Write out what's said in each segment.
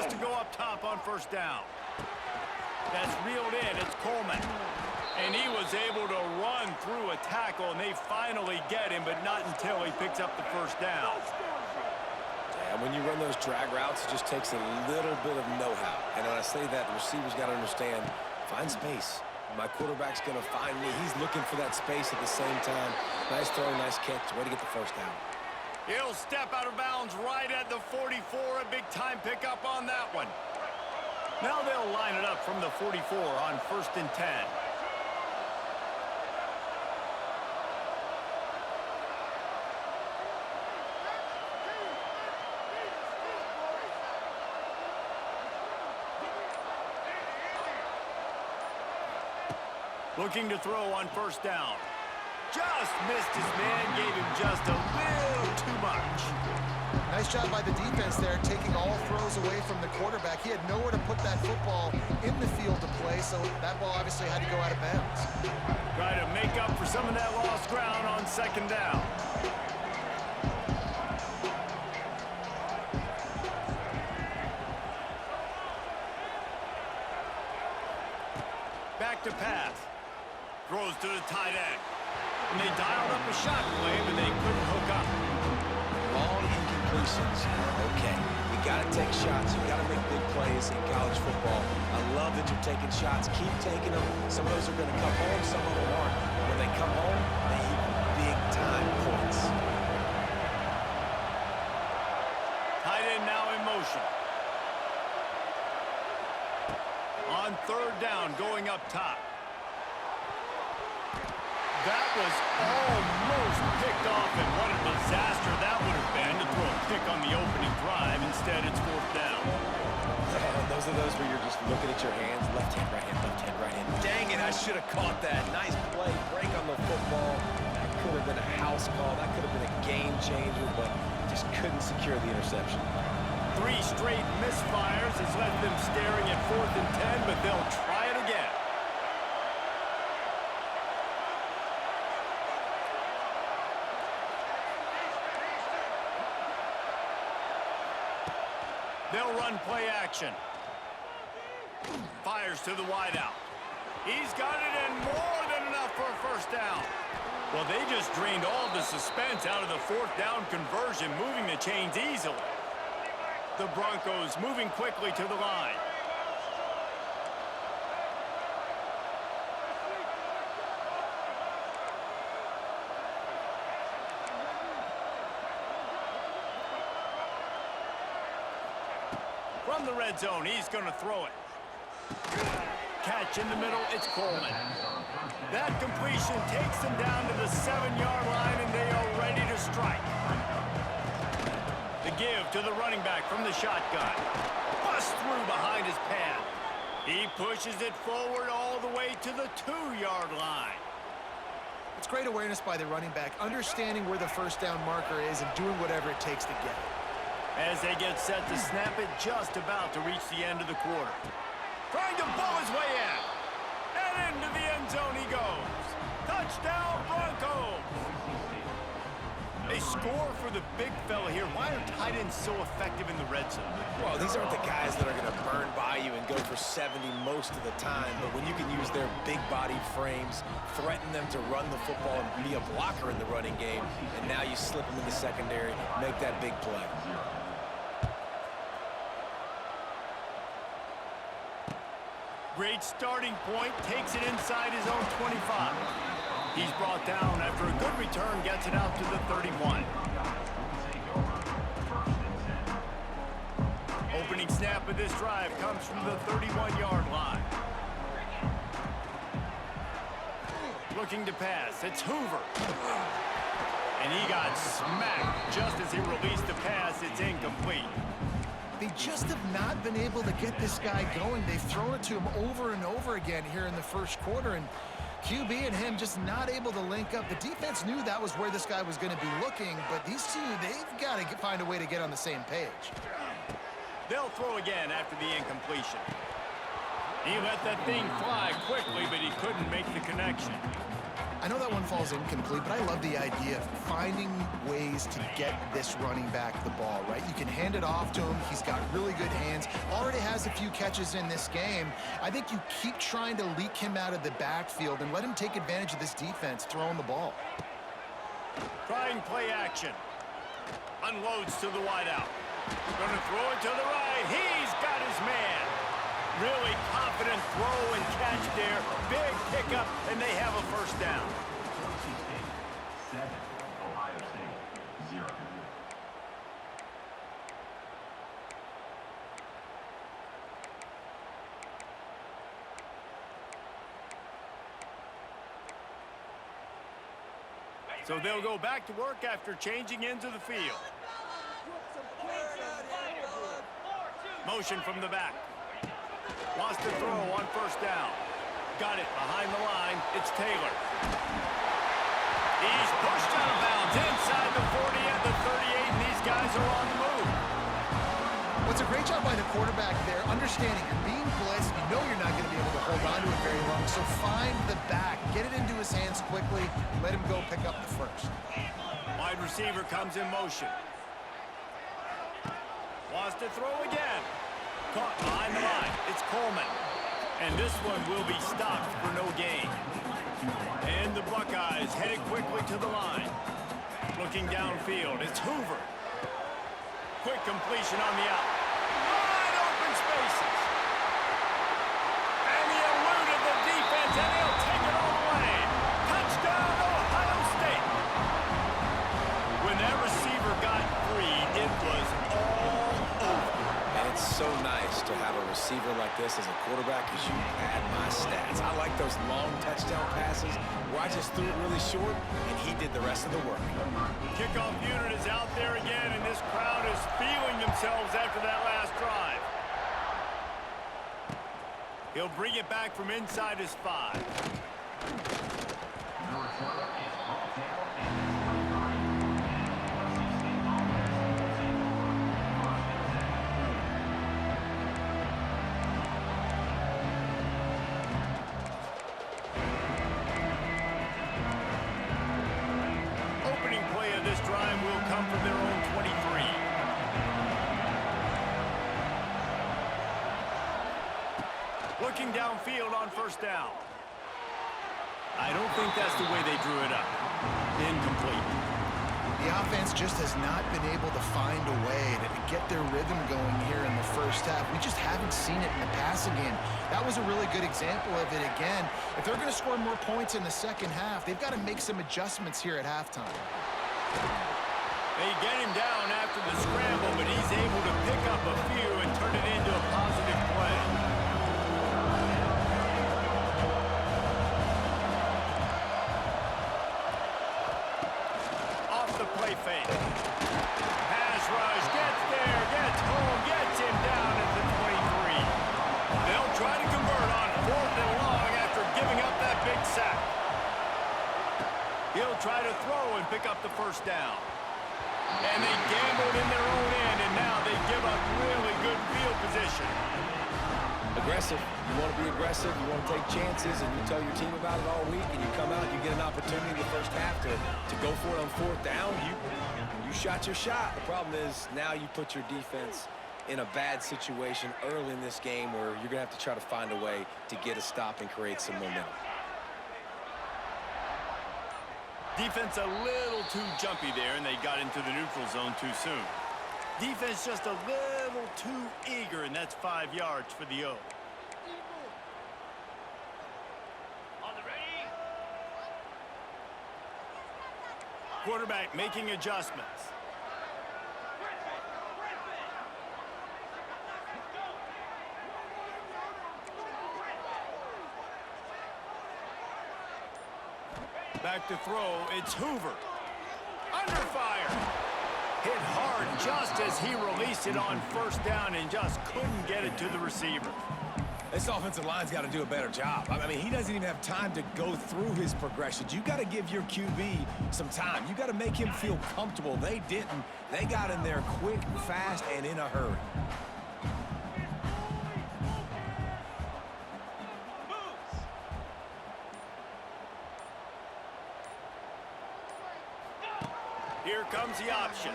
to go up top on first down. That's reeled in. It's Coleman. And he was able to run through a tackle, and they finally get him, but not until he picks up the first down. And when you run those drag routes, it just takes a little bit of know-how. And when I say that, the receiver's got to understand, find space. My quarterback's going to find me. He's looking for that space at the same time. Nice throw, nice catch. Way to get the first down. He'll step out of bounds right at the 44. A big-time pickup on that one. Now they'll line it up from the 44 on 1st and 10. Looking to throw on first down. Just missed his man, gave him just a little too much. Nice job by the defense there, taking all throws away from the quarterback. He had nowhere to put that football in the field to play, so that ball obviously had to go out of bounds. Try to make up for some of that lost ground on 2nd down. Back to pass. Throws to the tight end. And they dialed up a shot play, but they couldn't hook up. Long incompletions are okay. You got to take shots. You got to make big plays in college football. I love that you're taking shots. Keep taking them. Some of those are going to come home. Some of them aren't. But when they come home, they equal big-time points. Tight end now in motion. On 3rd down, going up top. That was almost picked off, and what a disaster that would have been to throw a pick on the opening drive. Instead, it's 4th down. Those are those where you're just looking at your hands. Left hand, right hand, left hand, right hand. Dang it, I should have caught that. Nice play, break on the football. That could have been a house call. That could have been a game changer, but just couldn't secure the interception. 3 straight misfires has left them staring at 4th and 10, but they'll try it again. They'll run play action. Fires to the wideout. He's got it, and more than enough for a first down. Well, they just drained all the suspense out of the 4th down conversion, moving the chains easily. The Broncos moving quickly to the line. From the red zone, he's going to throw it. Catch in the middle, it's Coleman. That completion takes them down to the 7-yard line, and they are ready to strike. The give to the running back from the shotgun. Bust through behind his pad. He pushes it forward all the way to the 2-yard line. It's great awareness by the running back, understanding where the first down marker is and doing whatever it takes to get it. As they get set to snap it, just about to reach the end of the quarter. Trying to bowl his way in. And into the end zone he goes. Touchdown, Broncos! They score for the big fella here. Why are tight ends so effective in the red zone? Well, these aren't the guys that are going to burn by you and go for 70 most of the time, but when you can use their big-bodied frames, threaten them to run the football and be a blocker in the running game, and now you slip them in the secondary, make that big play. Great starting point, takes it inside his own 25. He's brought down after a good return, gets it out to the 31. Opening snap of this drive comes from the 31-yard line. Looking to pass, it's Hoover. And he got smacked just as he released the pass. It's incomplete. They just have not been able to get this guy going. They've thrown it to him over and over again here in the first quarter, and QB and him just not able to link up. The defense knew that was where this guy was going to be looking, but these two, they've got to find a way to get on the same page. They'll throw again after the I know that one falls incomplete, but I love the idea of finding ways to get this running back the ball, right? You can hand it off to him. He's got really good hands. Already has a few catches in this game. I think you keep trying to leak him out of the backfield and let him take advantage of this defense throwing the ball. Trying play action. Unloads to the wideout. Going to throw it to the right. He's got his man. Really confident throw and catch there. Big pickup, and they have a first down. State 7, Ohio State 0. So they'll go back to work after changing into the field. Motion from the back. Wants to throw on first down. Got it behind the line. It's Taylor. He's pushed out of bounds inside the 40 at the 38, and these guys are on the move. What's a great job by the quarterback there, understanding you're being blitzed, you know you're not going to be able to hold on to it very long, so find the back, get it into his hands quickly, let him go pick up the first. Wide receiver comes in motion. Wants to throw again. Caught behind the line. It's Coleman. And this one will be stopped for no gain. And the Buckeyes headed quickly to the line. Looking downfield, it's Hoover. Quick completion on the out. Wide open spaces. And he eluded the defense, and he'll take it all the way. Touchdown, Ohio State. When that receiver got free, it was all over. And it's so nice to have a receiver like this as a quarterback because you pad my stats. I like those long touchdown passes where I just threw it really short, and he did the rest of the work. Kickoff unit is out there again, and this crowd is feeling themselves after that last drive. He'll bring it back from inside his 5. Opening play of this drive will come from their own 23. Looking downfield on first down. I don't think that's the way they drew it up. Incomplete. The offense just has not been able to find a way to get their rhythm going here in the first half. We just haven't seen it in the passing game. That was a really good example of it again. If they're going to score more points in the second half, they've got to make some adjustments here at halftime. They get him down after the scramble, but he's able to pick up a few and turn it into a positive play. Off the play fake. Pass rush, gets there, gets home, gets him down at the 23. They'll try to convert on 4th and long after giving up that big sack. He'll try to throw and pick up the first down. And they gambled in their own end, and now they give up really good field position. Aggressive. You want to be aggressive. You want to take chances, and you tell your team about it all week, and you come out and you get an opportunity in the first half to go for it on 4th down. You shot your shot. The problem is now you put your defense in a bad situation early in this game where you're going to have to try to find a way to get a stop and create some momentum. Defense a little too jumpy there, and they got into the neutral zone too soon. Defense just a little too eager, and that's 5 yards for the O. On the ready. Quarterback making adjustments. Back to throw, it's Hoover. Under fire. Hit hard just as he released it on first down and just couldn't get it to the receiver. This offensive line's got to do a better job. I mean, he doesn't even have time to go through his progressions. You got to give your QB some time. You got to make him feel comfortable. They didn't. They got in there quick, fast, and in a hurry. comes the option.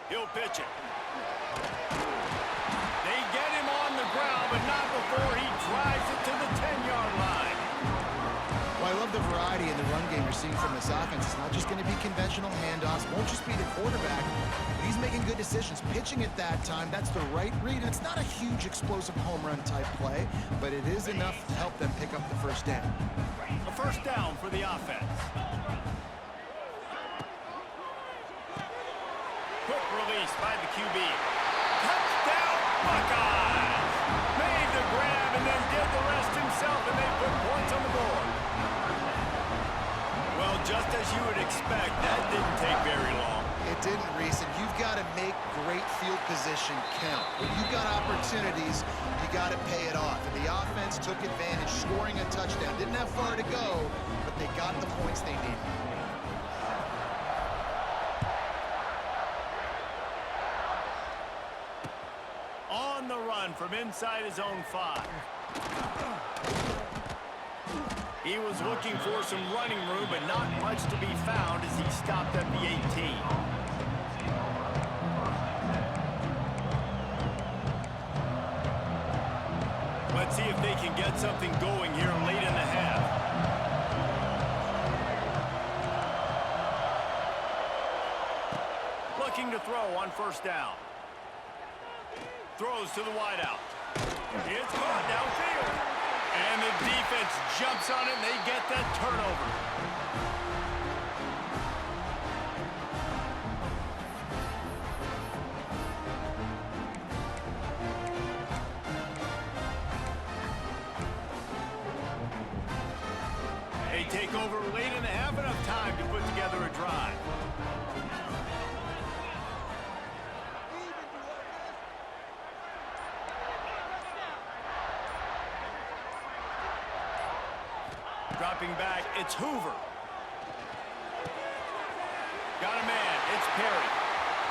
He'll pitch it. They get him on the ground, but not before he drives it to the 10-yard line. Well, I love the variety in the run game you're seeing from this offense. It's not just going to be conventional handoffs. Won't just be the quarterback, but he's making good decisions. Pitching at that time, that's the right read. And it's not a huge explosive home run type play, but it is enough to help them pick up the first down. A first down for the offense. Quick release by the QB. Touchdown, Buckeyes! Made the grab and then did the rest himself, and they put points on the board. Well, just as you would expect, that didn't take very long. It didn't, Reese, and you've got to make great field position count. When you've got opportunities, you got to pay it off. And the offense took advantage, scoring a touchdown. Didn't have far to go, but they got the points they needed. On the run from inside his own 5. He was looking for some running room, but not much to be found as he stopped at the 18. Let's see if they can get something going here late in the half. Looking to throw on first down. Throws to the wideout. It's caught downfield. And the defense jumps on it, and they get that turnover. They take over late in the half, enough time to put together a drive. Dropping back, it's Hoover. Got a man, it's Perry.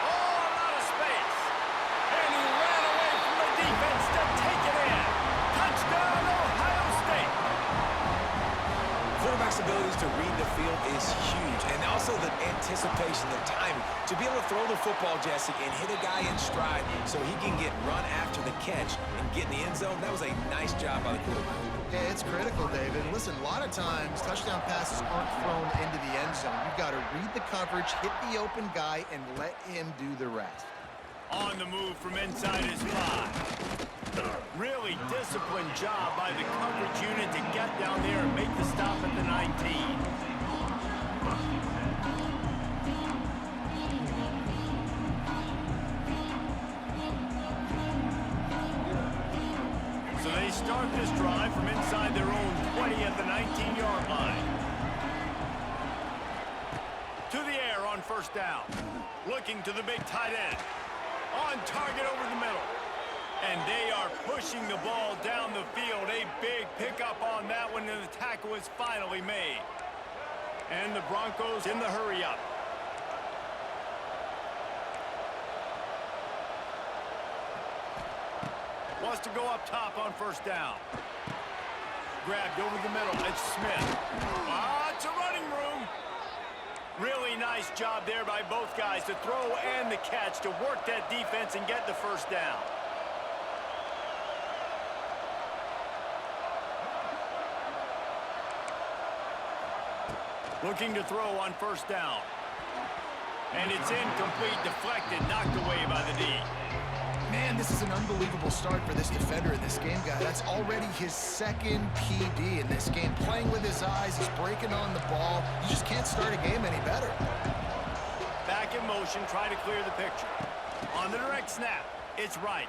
Oh, a lot of space. And he ran away from the defense to take it in. Touchdown, Ohio State. Quarterback's abilities to read the field is huge, and also the anticipation, the timing. To be able to throw the football, Jesse, and hit a guy in stride so he can get run after the catch and get in the end zone, that was a nice job by the quarterback. Yeah, it's critical, David. Listen, a lot of times, touchdown passes aren't thrown into the end zone. You've got to read the coverage, hit the open guy, and let him do the rest. On the move from inside his 5. Really disciplined job by the coverage unit to get down there and make the stop at the 19. So they start this drive from inside their own 20 at the 19-yard line. To the air on first down. Looking to the big tight end. On target over the middle. And they are pushing the ball down the field. A big pickup on that one, and the tackle is finally made. And the Broncos in the hurry-up. Wants to go up top on first down. Grabbed over the middle. It's Smith. It's a running room. Really nice job there by both guys to throw and the catch to work that defense and get the first down. Looking to throw on first down. And it's incomplete, deflected, knocked away by the D. Man, this is an unbelievable start for this defender in this game, guy. That's already his second PD in this game. Playing with his eyes, he's breaking on the ball. You just can't start a game any better. Back in motion, try to clear the picture. On the direct snap, it's right.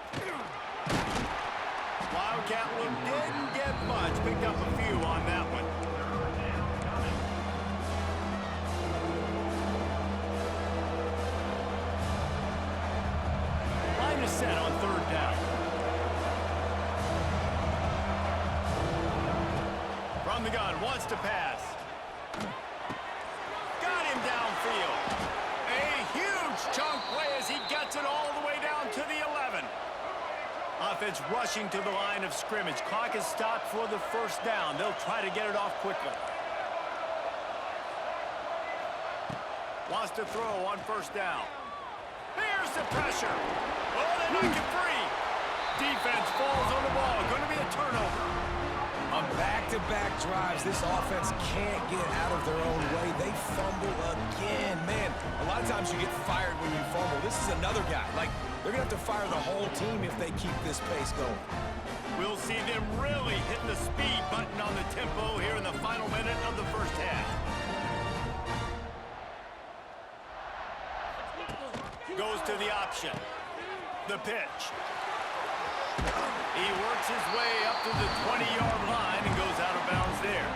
Wildcat look didn't get much, picked up a few on that one. Line is set on third down. From the gun, wants to pass. Got him downfield. A huge chunk play as he gets it all the way down to the 11. Offense rushing to the line of scrimmage. Clock is stopped for the first down. They'll try to get it off quickly. Wants to throw on first down. Here's the pressure. Oh, they knock it free. Defense falls on the ball. Going to be a turnover. On back-to-back drives, this offense can't get out of their own way. They fumble again. Man, a lot of times you get fired when you fumble. This is another guy. Like, they're going to have to fire the whole team if they keep this pace going. We'll see them really hit the speed button on the tempo here in the final minute of the first half. Goes to the option. The pitch. He works his way up to the 20-yard line and goes out of bounds there.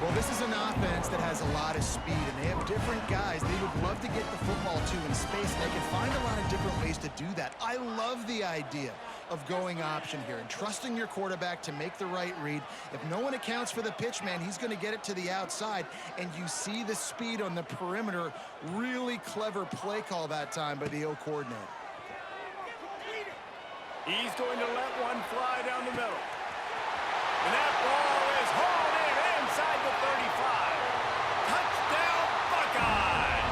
Well, this is an offense that has a lot of speed, and they have different guys they would love to get the football to in space, and they can find a lot of different ways to do that. I love the idea of going option here and trusting your quarterback to make the right read. If no one accounts for the pitch, man, he's going to get it to the outside, and you see the speed on the perimeter. Really clever play call that time by the O coordinator. He's going to let one fly down the middle. And that ball is hauled in inside the 35. Touchdown, Buckeyes!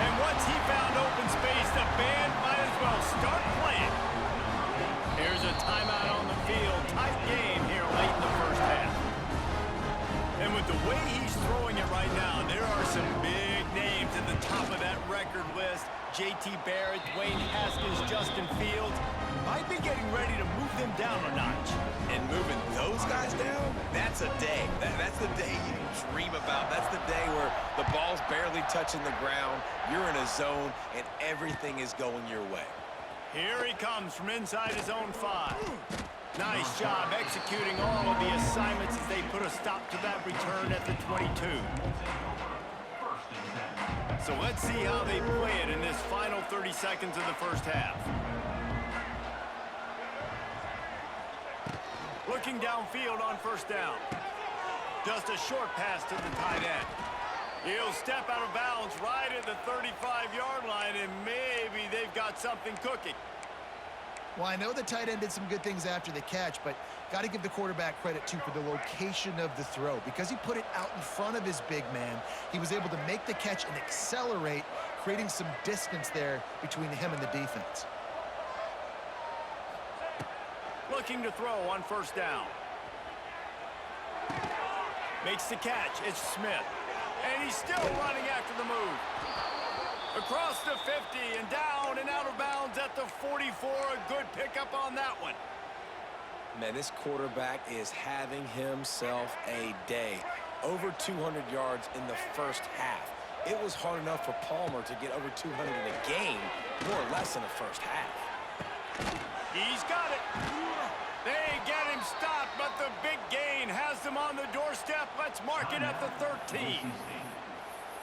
And once he found open space, the band might as well start playing. Here's a timeout on the field. Tight game here late in the first half. And with the way he's throwing it right now, there are some big names at the top of that record list. J.T. Barrett, Dwayne Haskins, Justin Fields. Might be getting ready to move them down a notch. And moving those guys down, that's a day. That's the day you dream about. That's the day where the ball's barely touching the ground, you're in a zone, and everything is going your way. Here he comes from inside his own 5. Nice job executing all of the assignments as they put a stop to that return at the 22. So let's see how they play it in this final 30 seconds of the first half. Looking downfield on first down. Just a short pass to the tight end. He'll step out of bounds right at the 35-yard line, and maybe they've got something cooking. Well, I know the tight end did some good things after the catch, but got to give the quarterback credit, too, for the location of the throw. Because he put it out in front of his big man, he was able to make the catch and accelerate, creating some distance there between him and the defense. Looking to throw on first down. Makes the catch. It's Smith. And he's still running after the move. Across the 50 and down and out of bounds at the 44. A good pickup on that one. Man, this quarterback is having himself a day. Over 200 yards in the first half. It was hard enough for Palmer to get over 200 in a game, more or less in the first half. He's got it. They get him stopped, but the big gain has them on the doorstep. Let's mark it at the 13.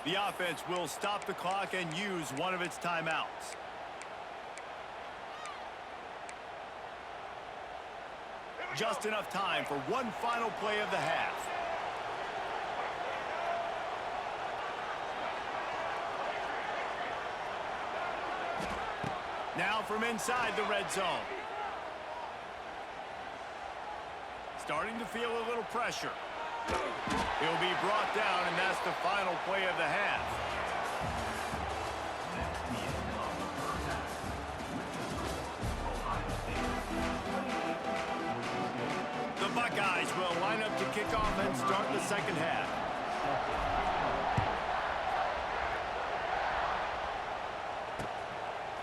The offense will stop the clock and use one of its timeouts. Just enough time for one final play of the half. Now from inside the red zone. Starting to feel a little pressure. He'll be brought down, and that's the final play of the half. The Buckeyes will line up to kick off and start the second half.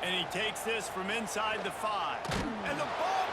And he takes this from inside the 5. And the ball